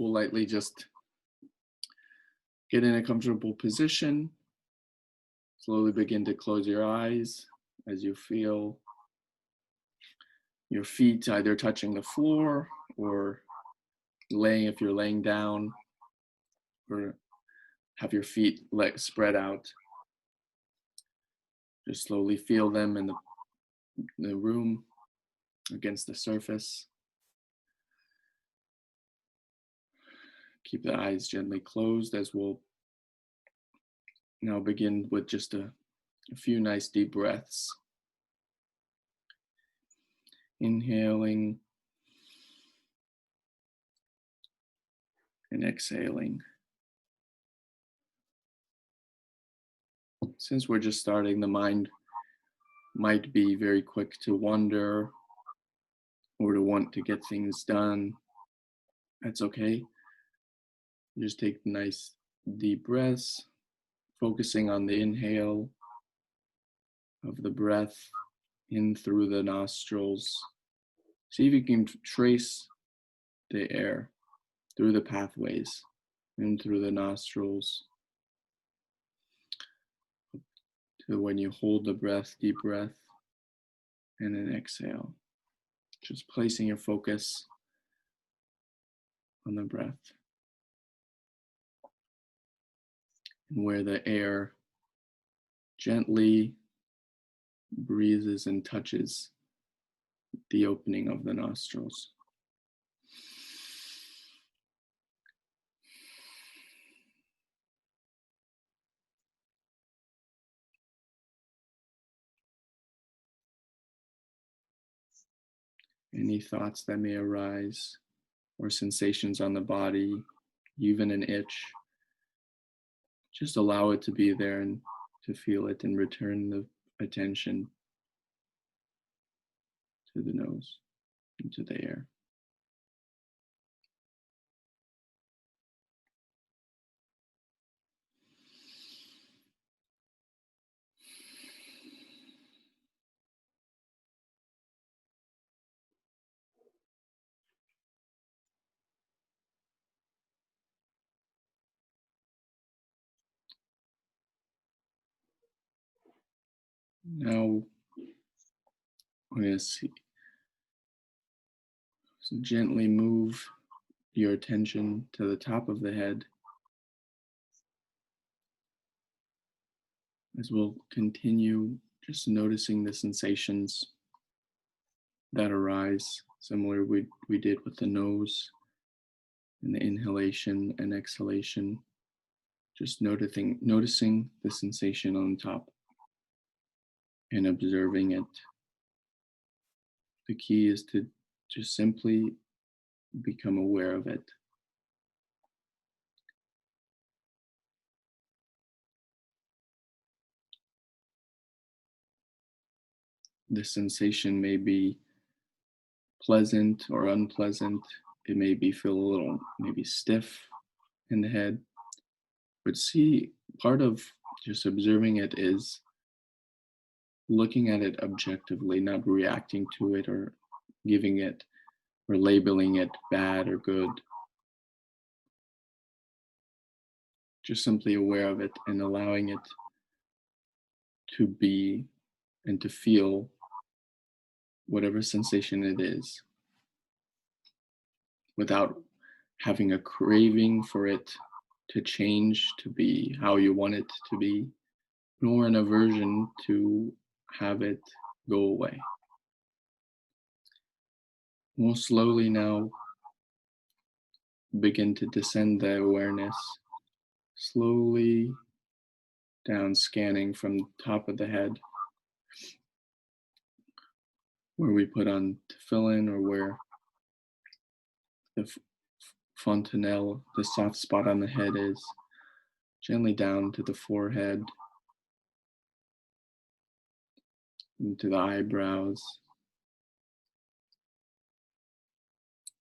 we'll lightly just get in a comfortable position. Slowly begin to close your eyes as you feel your feet either touching the floor or laying if you're laying down, or have your feet spread out. Just slowly feel them in the room against the surface. Keep the eyes gently closed as we'll now begin with just a few nice deep breaths. Inhaling and exhaling. Since we're just starting, the mind might be very quick to wander or to want to get things done. That's okay. Just take nice deep breaths, focusing on the inhale of the breath in through the nostrils. See if you can trace the air through the pathways in through the nostrils to when you hold the breath, deep breath, and then exhale. Just placing your focus on the breath and where the air gently breathes and touches the opening of the nostrils. Any thoughts that may arise or sensations on the body, even an itch, just allow it to be there and to feel it and return the attention to the nose and to the air. Now, we're going to see. So gently move your attention to the top of the head as we'll continue just noticing the sensations that arise, similar we did with the nose and the inhalation and exhalation. Just noticing the sensation on top and observing it. The key is to just simply become aware of it. The sensation may be pleasant or unpleasant. It may feel a little maybe stiff in the head. But see, part of just observing it is looking at it objectively, not reacting to it or giving it or labeling it bad or good. Just simply aware of it and allowing it to be and to feel whatever sensation it is, without having a craving for it to change to be how you want it to be, nor an aversion to have it go away. We'll slowly now begin to descend the awareness, slowly down, scanning from the top of the head, where we put on tefillin or where the fontanelle, the soft spot on the head is, gently down to the forehead, into the eyebrows,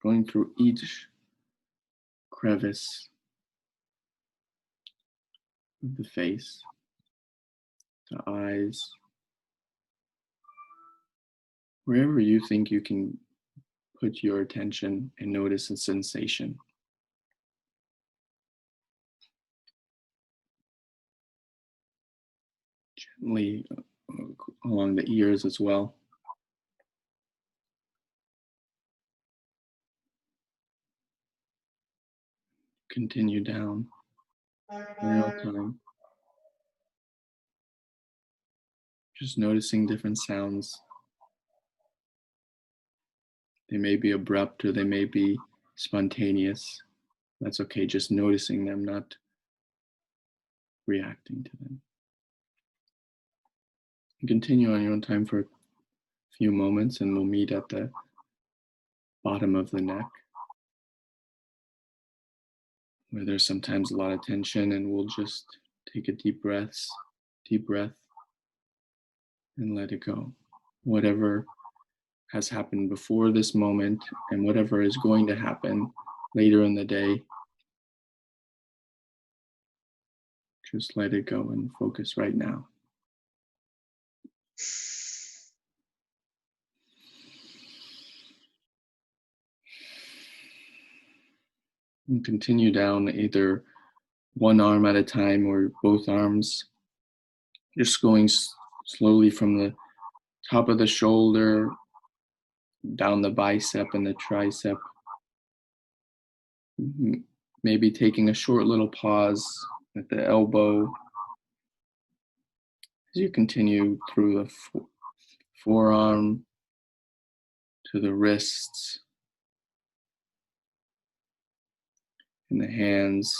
going through each crevice of the face, the eyes, wherever you think you can put your attention and notice a sensation. gently along the ears as well. Continue down on your own time. Just noticing different sounds. They may be abrupt or they may be spontaneous. That's okay, just noticing them, not reacting to them. And continue on your own time for a few moments, and we'll meet at the bottom of the neck, where there's sometimes a lot of tension, and we'll just take a deep breath, and let it go. Whatever has happened before this moment and whatever is going to happen later in the day, just let it go and focus right now. And continue down either one arm at a time or both arms, just going slowly from the top of the shoulder down the bicep and the tricep. Maybe taking a short little pause at the elbow as you continue through the forearm to the wrists and the hands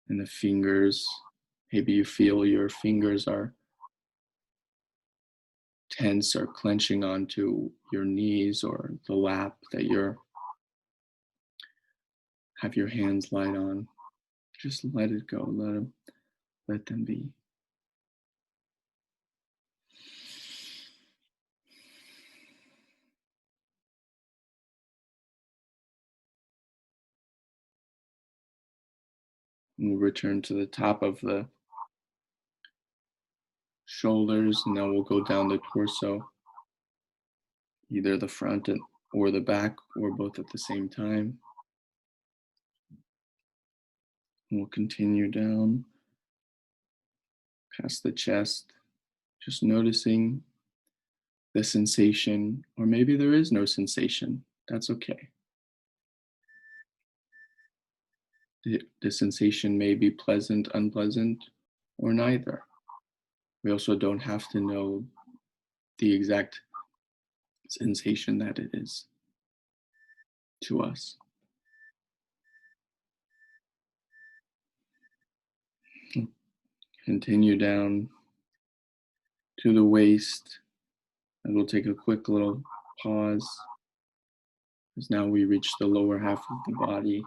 and the fingers. Maybe you feel your fingers are tense or clenching onto your knees or the lap that you have your hands light on. Just let it go. Let them be. We'll return to the top of the shoulders, and then we'll go down the torso, either the front or the back, or both at the same time. And we'll continue down past the chest, just noticing the sensation, or maybe there is no sensation. That's okay. The sensation may be pleasant, unpleasant, or neither. We also don't have to know the exact sensation that it is to us. Continue down to the waist, and we'll take a quick little pause as now we reach the lower half of the body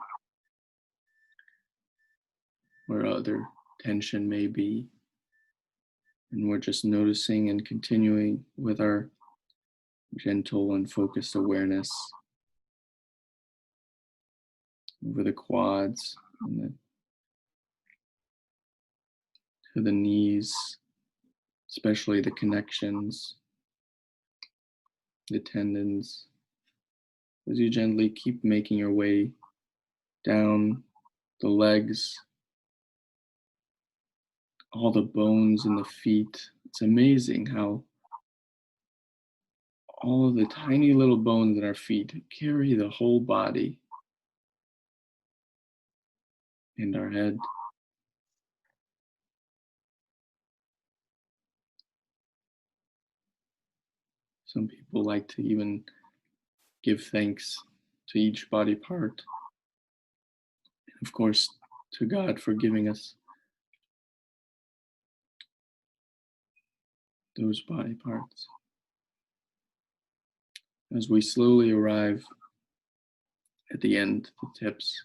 where other tension may be. And we're just noticing and continuing with our gentle and focused awareness over the quads and to the knees, especially the connections, the tendons, as you gently keep making your way down the legs, all the bones in the feet. It's amazing how all of the tiny little bones in our feet carry the whole body and our head. Some people like to even give thanks to each body part. And of course, to God for giving us those body parts. As we slowly arrive at the end, the tips.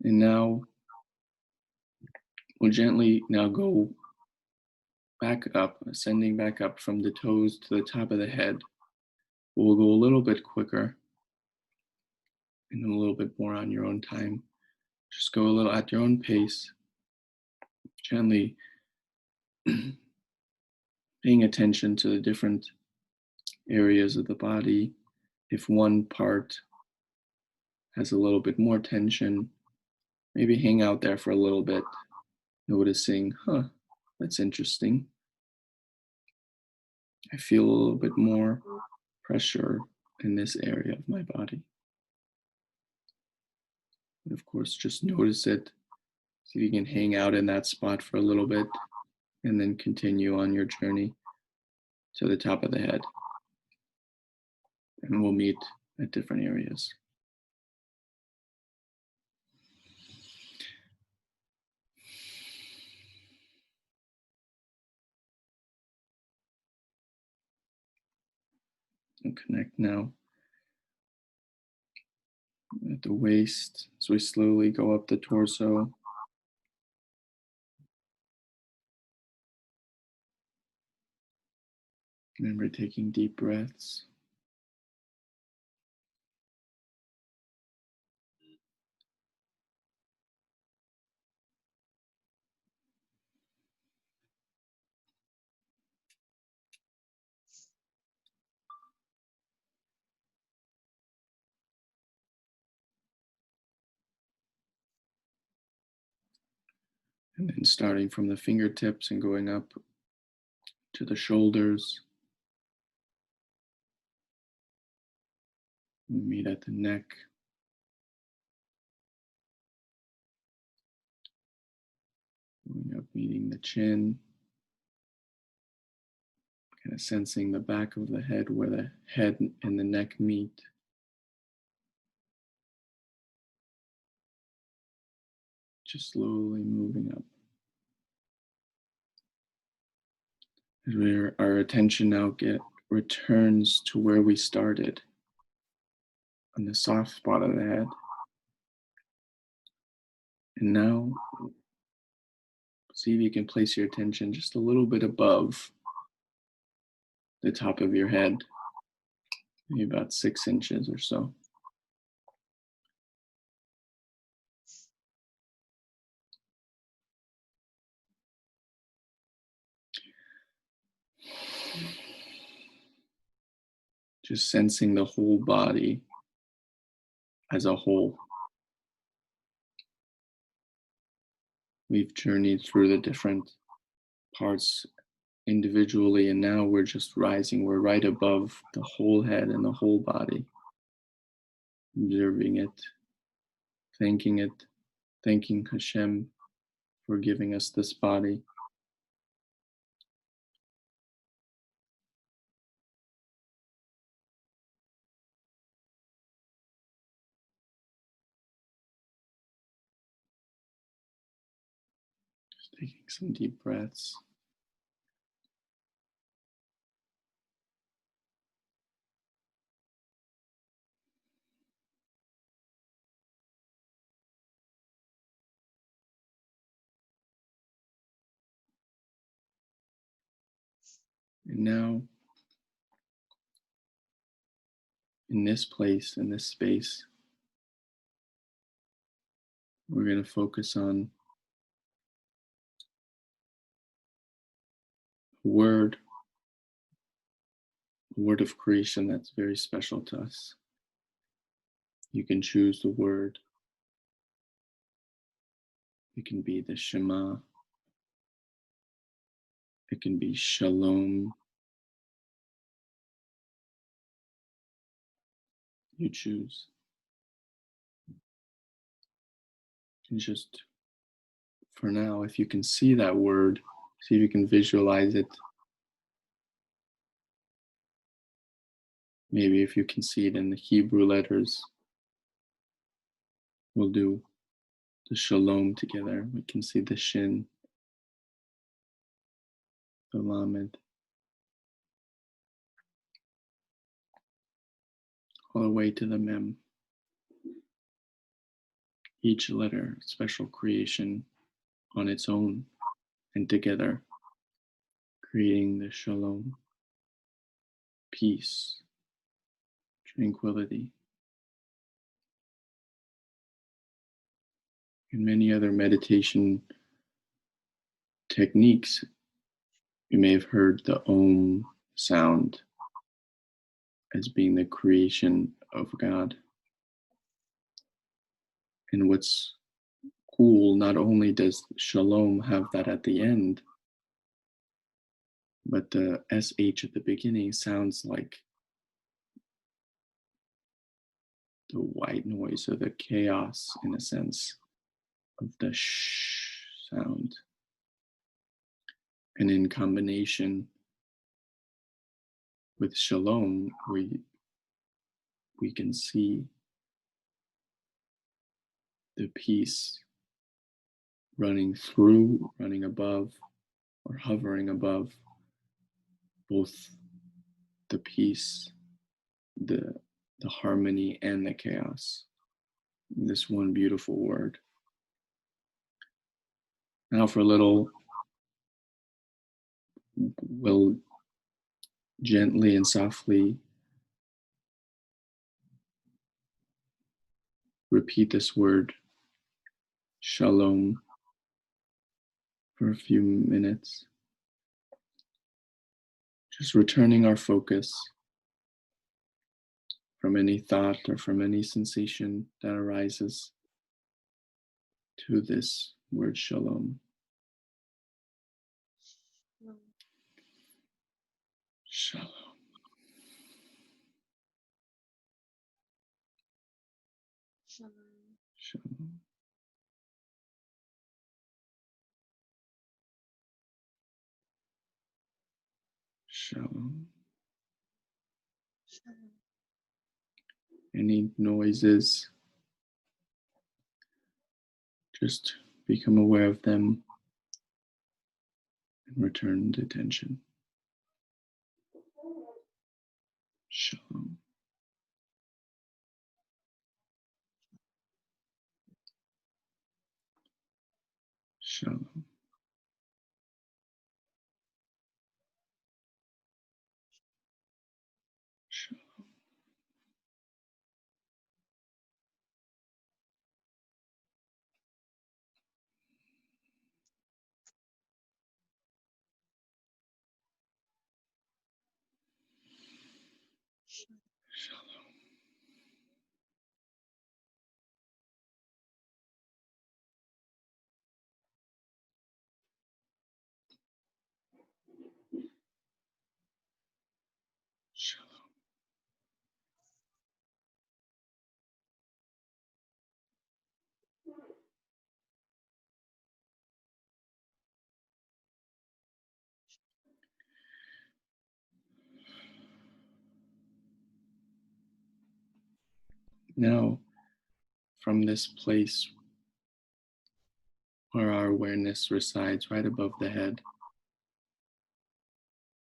And now we'll gently now go back up, ascending back up from the toes to the top of the head. We'll go a little bit quicker and a little bit more on your own time. Just go a little at your own pace, gently paying attention to the different areas of the body. If one part has a little bit more tension, maybe hang out there for a little bit, noticing, That's interesting. I feel a little bit more pressure in this area of my body. And of course, just notice it. See if you can hang out in that spot for a little bit and then continue on your journey to the top of the head. And we'll meet at different areas. And connect now at the waist as we slowly go up the torso. Remember taking deep breaths. And then starting from the fingertips and going up to the shoulders. We meet at the neck. Going up, meeting the chin. Kind of sensing the back of the head where the head and the neck meet. Just slowly moving up. As our attention now returns to where we started, on the soft spot of the head. And now, see if you can place your attention just a little bit above the top of your head, maybe about 6 inches or so. Just sensing the whole body as a whole. We've journeyed through the different parts individually, and now we're just rising. We're right above the whole head and the whole body. Observing it, thanking Hashem for giving us this body. Just taking some deep breaths. And now, in this place, in this space, we're going to focus on a word of creation that's very special to us. You can choose the word. It can be the Shema. It can be Shalom. You choose. And just for now, if you can see that word, see if you can visualize it. Maybe if you can see it in the Hebrew letters, we'll do the Shalom together. We can see the Shin, the Lamed, all the way to the Mem. Each letter, special creation on its own and together, creating the Shalom, peace, tranquility, and many other meditation techniques. You may have heard the Om sound as being the creation of God. And what's cool, not only does Shalom have that at the end, but the SH at the beginning sounds like the white noise or the chaos, in a sense, of the sh sound. And in combination with shalom, we can see the peace running through, running above, or hovering above both the peace, the harmony, and the chaos. This one beautiful word. Now for a little, we'll gently and softly repeat this word, shalom, for a few minutes. Just returning our focus from any thought or from any sensation that arises to this word shalom. Shalom. Shalom. Shalom. Any noises, just become aware of them and return the attention. Shalom. Shalom. Shalom. Shalom. Now, from this place where our awareness resides right above the head,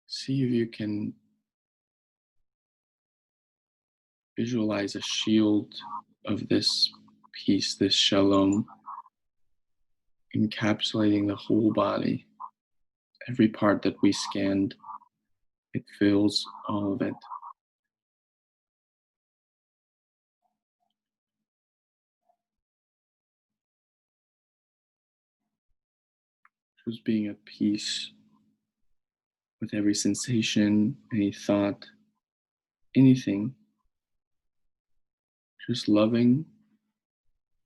see if you can visualize a shield of this peace, this shalom, encapsulating the whole body. Every part that we scanned, it fills all of it. Just being at peace with every sensation, any thought, anything. Just loving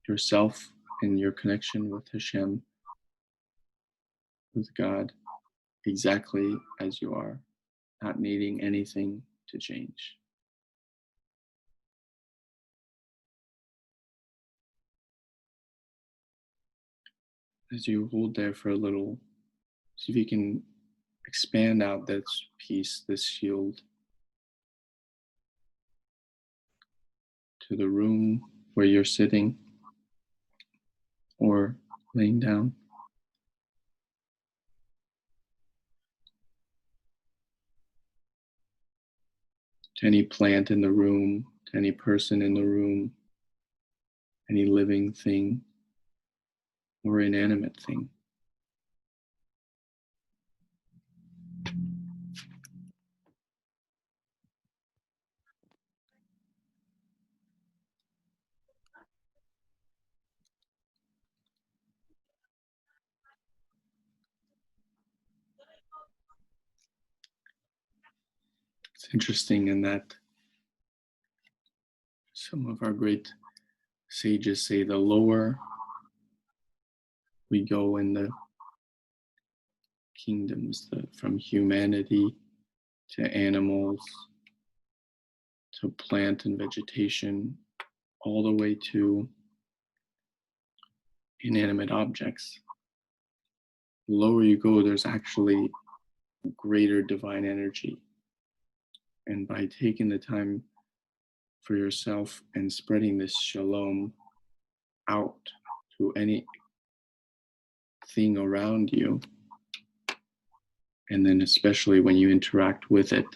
yourself and your connection with Hashem, with God, exactly as you are, not needing anything to change. As you hold there for a little, see if you can expand out this peace, this shield, to the room where you're sitting or laying down. To any plant in the room, to any person in the room, any living thing or inanimate thing. It's interesting in that some of our great sages say the lower we go in the kingdoms, from humanity to animals to plant and vegetation, all the way to inanimate objects. The lower you go, there's actually greater divine energy. And by taking the time for yourself and spreading this shalom out to anything around you, and then especially when you interact with it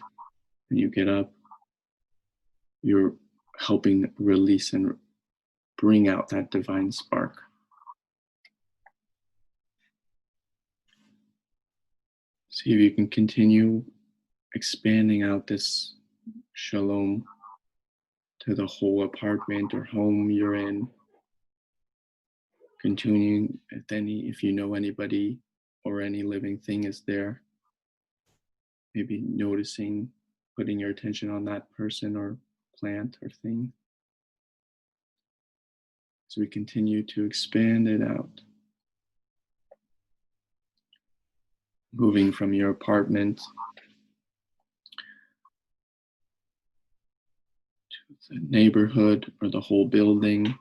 and you get up, you're helping release and bring out that divine spark. See if you can continue expanding out this shalom to the whole apartment or home you're in. Continuing if you know anybody or any living thing is there, maybe noticing, putting your attention on that person or plant or thing. So we continue to expand it out. Moving from your apartment to the neighborhood or the whole building.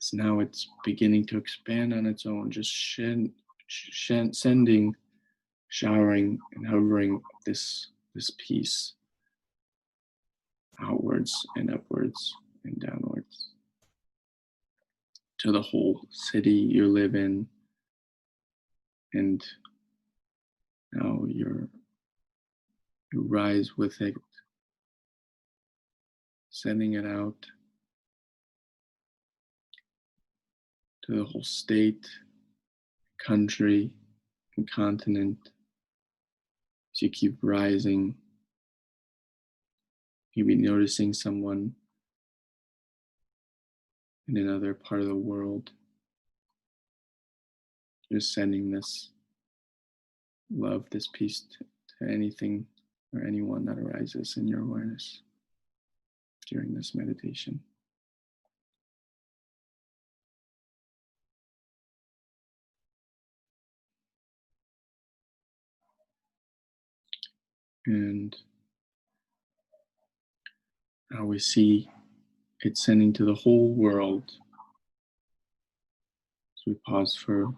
So now it's beginning to expand on its own, just sending, showering and hovering this peace outwards and upwards and downwards to the whole city you live in. And now you rise with it, sending it out to the whole state, country, and continent. As you keep rising, you'll be noticing someone in another part of the world. Just sending this love, this peace to anything or anyone that arises in your awareness during this meditation. And now we see it sending to the whole world. So we pause for a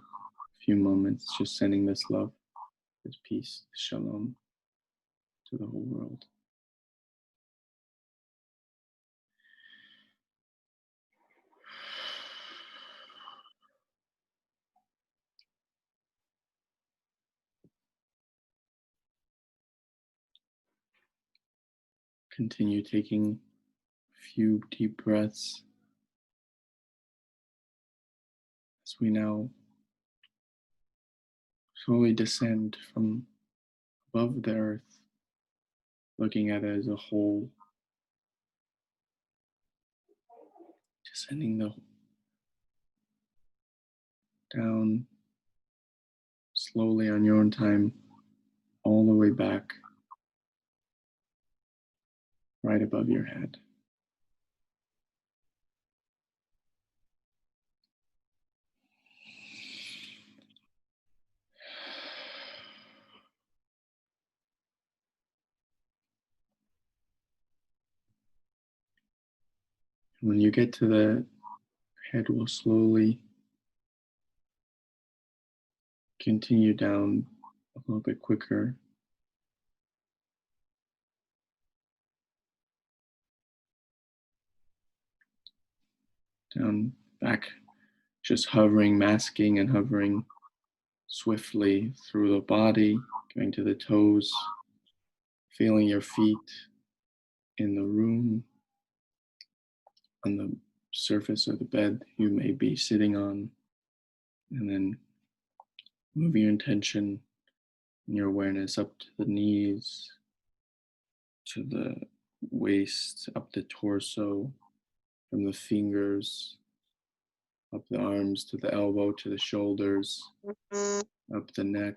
few moments, just sending this love, this peace, this shalom to the whole world. Continue taking a few deep breaths as we now slowly descend from above the earth, looking at it as a whole, descending down slowly on your own time, all the way back, right above your head. When you get to the head, we'll slowly continue down a little bit quicker. Down, back, just hovering, masking and hovering swiftly through the body, going to the toes, feeling your feet in the room, on the surface of the bed you may be sitting on, and then moving your intention and your awareness up to the knees, to the waist, up the torso, from the fingers, up the arms to the elbow, to the shoulders, up the neck.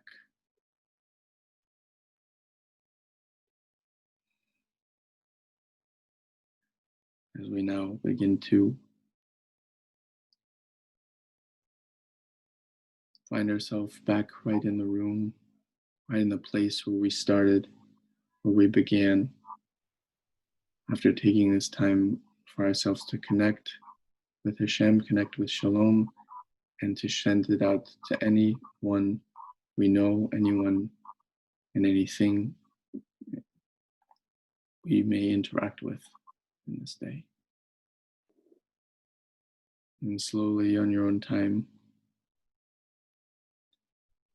As we now begin to find ourselves back right in the room, right in the place where we started, where we began, after taking this time for ourselves to connect with Hashem, connect with Shalom, and to send it out to anyone we know, anyone and anything we may interact with in this day. And slowly, on your own time,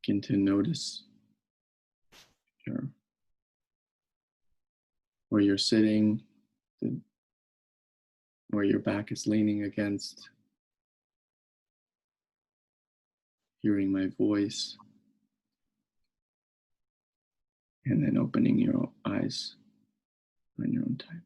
begin to notice your, where you're sitting, the, where your back is leaning against, hearing my voice, and then opening your eyes on your own time.